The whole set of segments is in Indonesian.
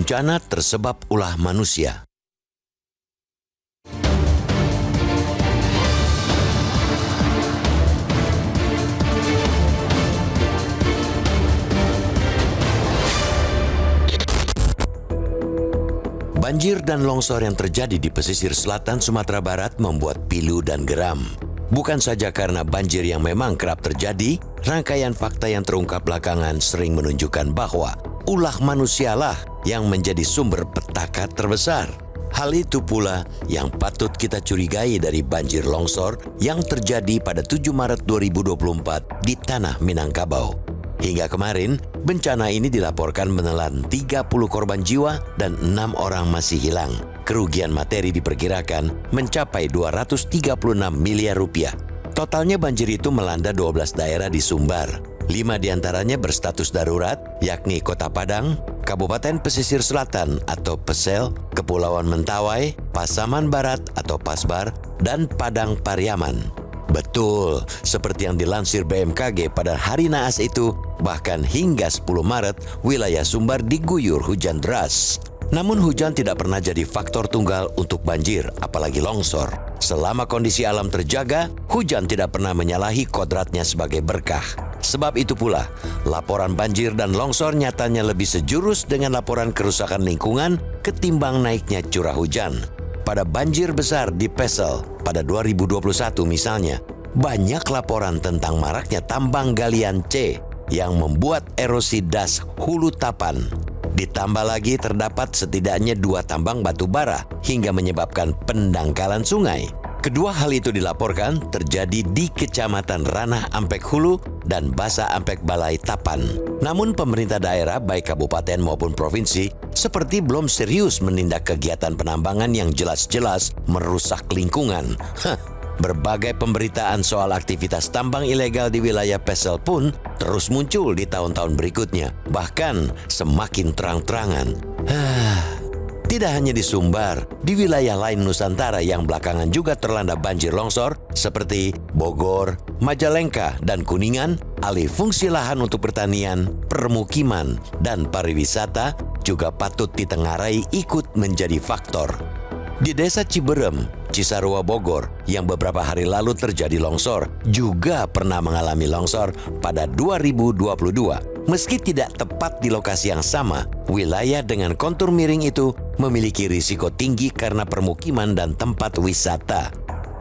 Bencana tersebab ulah manusia. Banjir dan longsor yang terjadi di pesisir selatan Sumatera Barat membuat pilu dan geram. Bukan saja karena banjir yang memang kerap terjadi, rangkaian fakta yang terungkap belakangan sering menunjukkan bahwa ulah manusialah yang menjadi sumber petaka terbesar. Hal itu pula yang patut kita curigai dari banjir longsor yang terjadi pada 7 Maret 2024 di tanah Minangkabau. Hingga kemarin, bencana ini dilaporkan menelan 30 korban jiwa dan 6 orang masih hilang. Kerugian materi diperkirakan mencapai 236 miliar rupiah. Totalnya banjir itu melanda 12 daerah di Sumbar. 5 diantaranya berstatus darurat, yakni Kota Padang, Kabupaten Pesisir Selatan atau Pesel, Kepulauan Mentawai, Pasaman Barat atau Pasbar, dan Padang Pariaman. Betul, seperti yang dilansir BMKG pada hari naas itu, bahkan hingga 10 Maret, wilayah Sumbar diguyur hujan deras. Namun hujan tidak pernah jadi faktor tunggal untuk banjir, apalagi longsor. Selama kondisi alam terjaga, hujan tidak pernah menyalahi kodratnya sebagai berkah. Sebab itu pula, laporan banjir dan longsor nyatanya lebih sejurus dengan laporan kerusakan lingkungan ketimbang naiknya curah hujan. Pada banjir besar di Pesel pada 2021 misalnya, banyak laporan tentang maraknya tambang galian C yang membuat erosi das hulu Tapan. Ditambah lagi terdapat setidaknya 2 tambang batu bara hingga menyebabkan pendangkalan sungai. Kedua hal itu dilaporkan terjadi di Kecamatan Ranah Ampek Hulu dan Basa Ampek Balai Tapan. Namun pemerintah daerah baik kabupaten maupun provinsi seperti belum serius menindak kegiatan penambangan yang jelas-jelas merusak lingkungan. Berbagai pemberitaan soal aktivitas tambang ilegal di wilayah Pesel pun terus muncul di tahun-tahun berikutnya, bahkan semakin terang-terangan. Tidak hanya di Sumbar, di wilayah lain Nusantara yang belakangan juga terlanda banjir longsor seperti Bogor, Majalengka, dan Kuningan, alih fungsi lahan untuk pertanian, permukiman, dan pariwisata juga patut ditengarai ikut menjadi faktor. Di Desa Ciberem, Cisarua Bogor, yang beberapa hari lalu terjadi longsor, juga pernah mengalami longsor pada 2022. Meski tidak tepat di lokasi yang sama, wilayah dengan kontur miring itu memiliki risiko tinggi karena permukiman dan tempat wisata.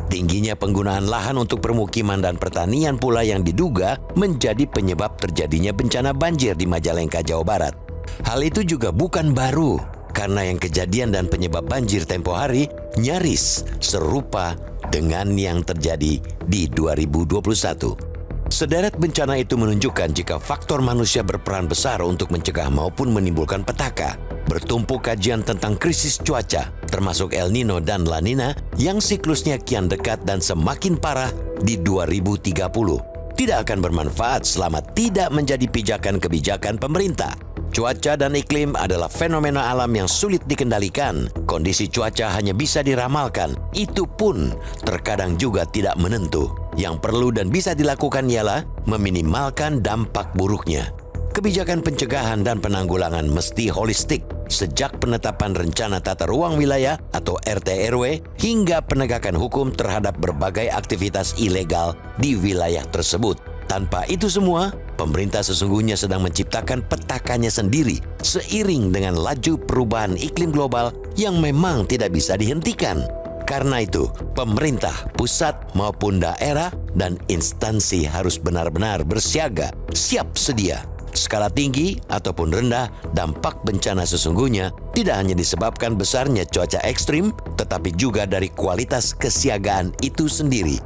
Tingginya penggunaan lahan untuk permukiman dan pertanian pula yang diduga menjadi penyebab terjadinya bencana banjir di Majalengka, Jawa Barat. Hal itu juga bukan baru, karena yang kejadian dan penyebab banjir tempo hari nyaris serupa dengan yang terjadi di 2021. Sederet bencana itu menunjukkan jika faktor manusia berperan besar untuk mencegah maupun menimbulkan petaka. Bertumpu kajian tentang krisis cuaca, termasuk El Nino dan La Nina, yang siklusnya kian dekat dan semakin parah di 2030. Tidak akan bermanfaat selama tidak menjadi pijakan kebijakan pemerintah. Cuaca dan iklim adalah fenomena alam yang sulit dikendalikan. Kondisi cuaca hanya bisa diramalkan. Itu pun terkadang juga tidak menentu. Yang perlu dan bisa dilakukan ialah meminimalkan dampak buruknya. Kebijakan pencegahan dan penanggulangan mesti holistik, sejak penetapan rencana tata ruang wilayah atau RT/RW hingga penegakan hukum terhadap berbagai aktivitas ilegal di wilayah tersebut. Tanpa itu semua, pemerintah sesungguhnya sedang menciptakan petakannya sendiri seiring dengan laju perubahan iklim global yang memang tidak bisa dihentikan. Karena itu, pemerintah, pusat maupun daerah dan instansi harus benar-benar bersiaga, siap sedia. Skala tinggi ataupun rendah, dampak bencana sesungguhnya tidak hanya disebabkan besarnya cuaca ekstrim, tetapi juga dari kualitas kesiagaan itu sendiri.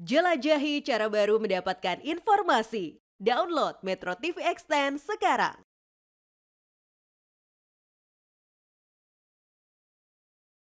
Jelajahi cara baru mendapatkan informasi. Download Metro TV Extend sekarang.